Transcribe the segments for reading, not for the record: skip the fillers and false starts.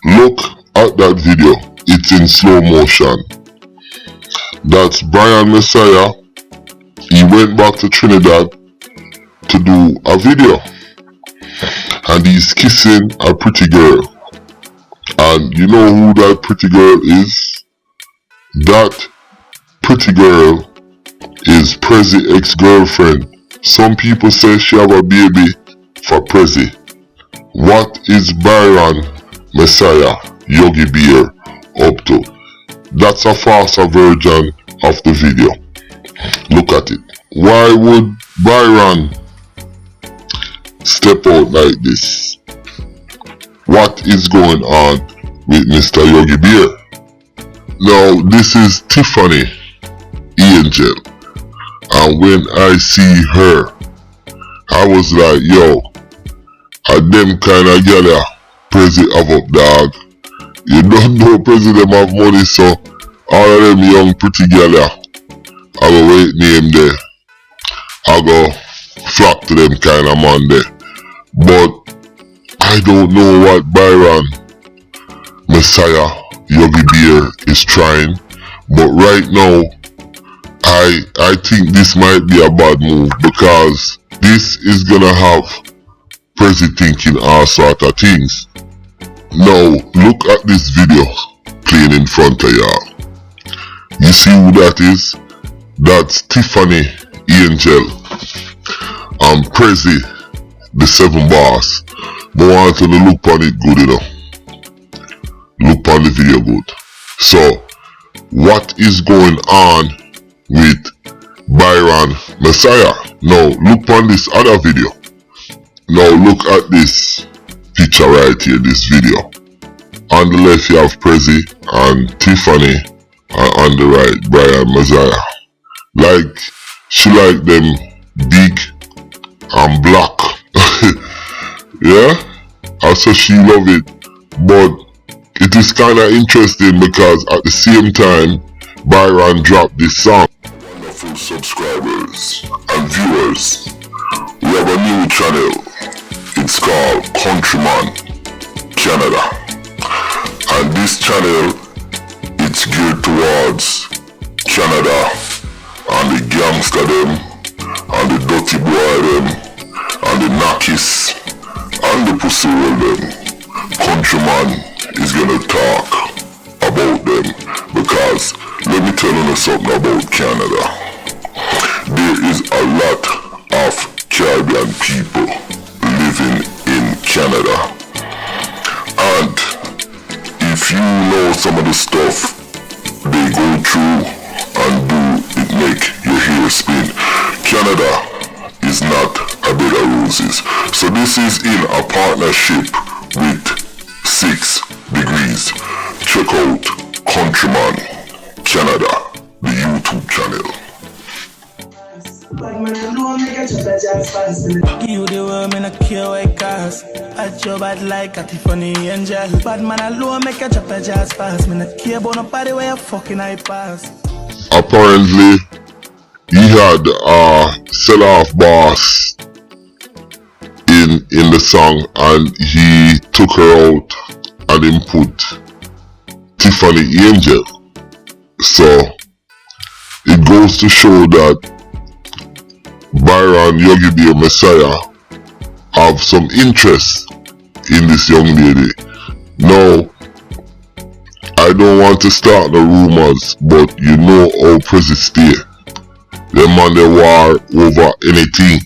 Look at that video. It's in slow motion. That's Brian Messiah. He went back to Trinidad to do a video. And he's kissing a pretty girl. And you know who that pretty girl is? That pretty girl is Prezi ex-girlfriend. Some people say she have a baby for Prezi. What is Byron Messia Yogi Beer up to? That's a faster version of the video. Look at it. Why would Byron step out like this? What is going on with Mr. Yogi Beer? Now this is Tiffany Angel, and when I see her, I was like, yo, a them kind of gal Prezi have up, dog. You don't know Prezi them have money, so all of them young pretty gal I go wait name there. I go flock to them kind of man there. But I don't know what Byron Messia Yogi Beer is trying. But right now, I think this might be a bad move, because this is gonna have Prezi thinking all sort of things. Now look at this video playing in front of y'all. You see who that is? That's Tiffany Angel and Prezi, the 7 boss. But I want to look on it good enough. Look on the video good. So what is going on with Byron Messia? Now look on this other video. Now look at this picture right here, this video. On the left you have Prezi and Tiffany, and on the right Byron Messia. Like, she like them big and black. Yeah, also she love it. But it is kind of interesting because at the same time Byron dropped this song. Wonderful subscribers and viewers, we have a new channel. It's called Countryman Canada, and this channel, it's geared towards Canada and the gangster them and the dirty boy them and the knackies and the pussy roll them. Countryman is gonna talk about them, because let me tell you something about Canada. There is a lot of Caribbean people living in Canada, and if you know some of the stuff they go through and do, it make your hair spin. Canada is not a bed of roses. So this is in a partnership with 6 Degrees. Check out Countryman Canada, the YouTube channel. Give you the world, me no care what it cost. I job bad like a Tiffany Angel. Bad man alone make a drop a jazz fast. Me no care about nobody where you fucking I pass. Apparently, he had a sell-off boss in the song, and he took her out and then put Tiffany Angel. So it goes to show that Byron Yogi Beer Messia have some interest in this young lady. Now, I don't want to start the rumors, but you know how Prezi stay. Them man they war over anything.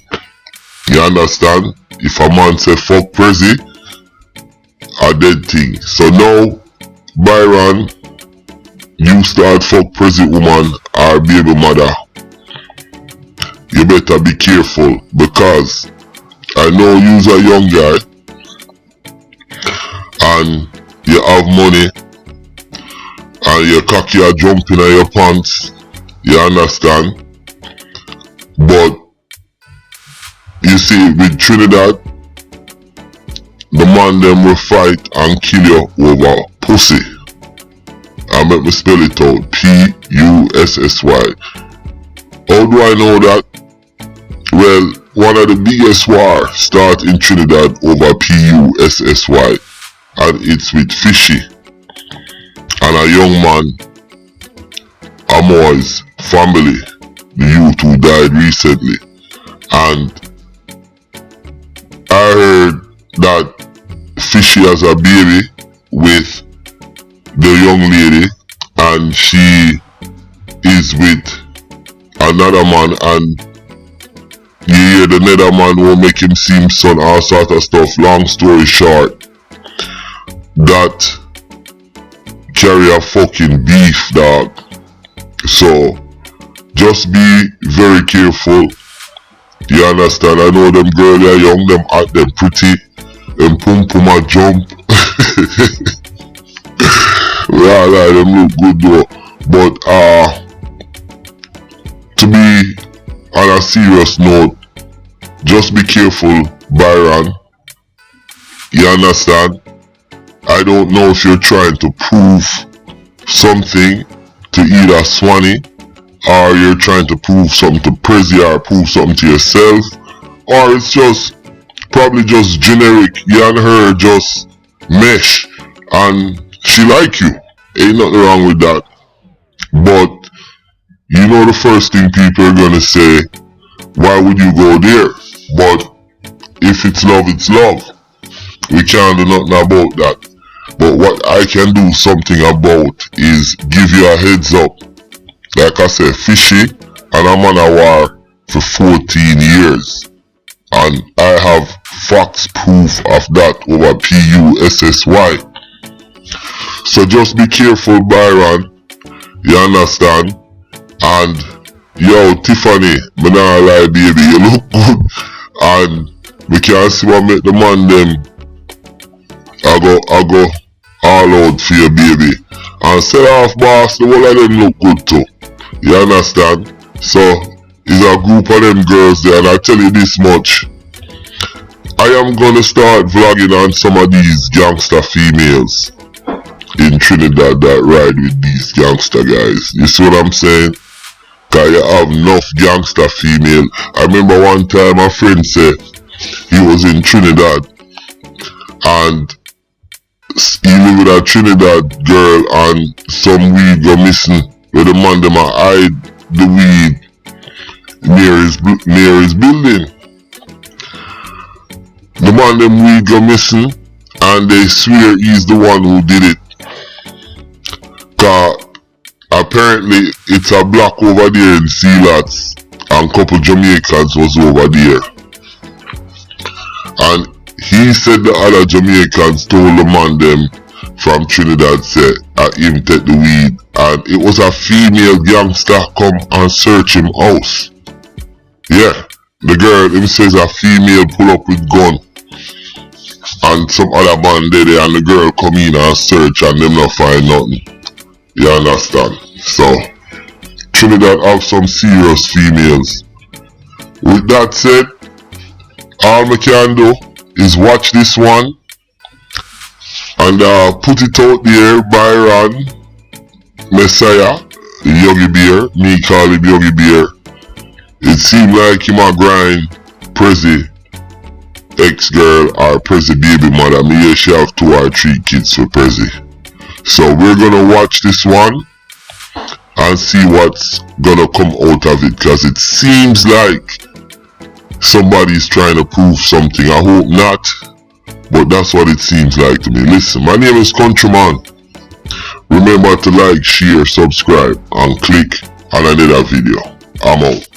You understand? If a man say fuck Prezi, a dead thing. So now, Byron, you start fuck Prezi woman or baby mother, you better be careful, because I know you's a young guy and you have money and your cocky are jumping on your pants. You understand? But you see, with Trinidad, the man them will fight and kill you over pussy. I make me spell it out. P-U-S-S-Y. How do I know that? Well, one of the biggest war start in Trinidad over P-U-S-S-Y. and it's with Fishy and a young man, Amoy's family, the youth who died recently. And I heard that Fishy has a baby with the young lady, and she is with another man, and you hear the nether man will make him seem son, all sort of stuff. Long story short, that carry a fucking beef, dog. So just be very careful. You understand? I know them girls, they're young, them hot, them pretty, them pum pum a jump. Right, them look good though. But to be on a serious note, just be careful, Byron. You understand? I don't know if you're trying to prove something to either Swanee, or you're trying to prove something to Prezi, or prove something to yourself, or it's just probably just generic. You and her just mesh, and she like you. Ain't nothing wrong with that. But you know the first thing people are gonna say, why would you go there? But if it's love, it's love. We can't do nothing about that. But what I can do something about is give you a heads up. Like I said, Fishy and I'm on a war for 14 years. And I have facts proof of that over PUSSY. So just be careful, Byron. You understand? And yo, Tiffany, me nah lie, baby, you look good. And we can't see what make the man them. I go all out for your baby. And sell off, boss, the whole of them look good too. You understand? So it's a group of them girls there, and I tell you this much. I am gonna start vlogging on some of these gangster females in Trinidad that ride with these gangster guys. You see what I'm saying? Cause you have enough gangster female. I remember one time a friend said he was in Trinidad and he lived with a Trinidad girl, and some weed go missing. Where the man them hide the weed near his building. The man them weed go missing, and they swear he's the one who did it. Cause apparently it's a block over there in Sealots, and couple Jamaicans was over there. And he said the other Jamaicans told the man them from Trinidad said him take the weed, and it was a female gangster come and search him house. Yeah, the girl, him says a female pull up with gun, and some other man there, and the girl come in and search, and them not find nothing. You understand? So Trinidad have some serious females. With that said, all me can do is watch this one and put it out there. Byron, Messia, Yogi Beer, me call him Yogi Beer. It seemed like him a grind Prezi ex-girl or Prezi baby mother. Me hear she have 2 or 3 kids for Prezi. So we're gonna watch this one and see what's gonna come out of it, cause it seems like somebody's trying to prove something. I hope not, but that's what it seems like to me. Listen, my name is Countryman. Remember to like, share, subscribe, and click on another video. I'm out.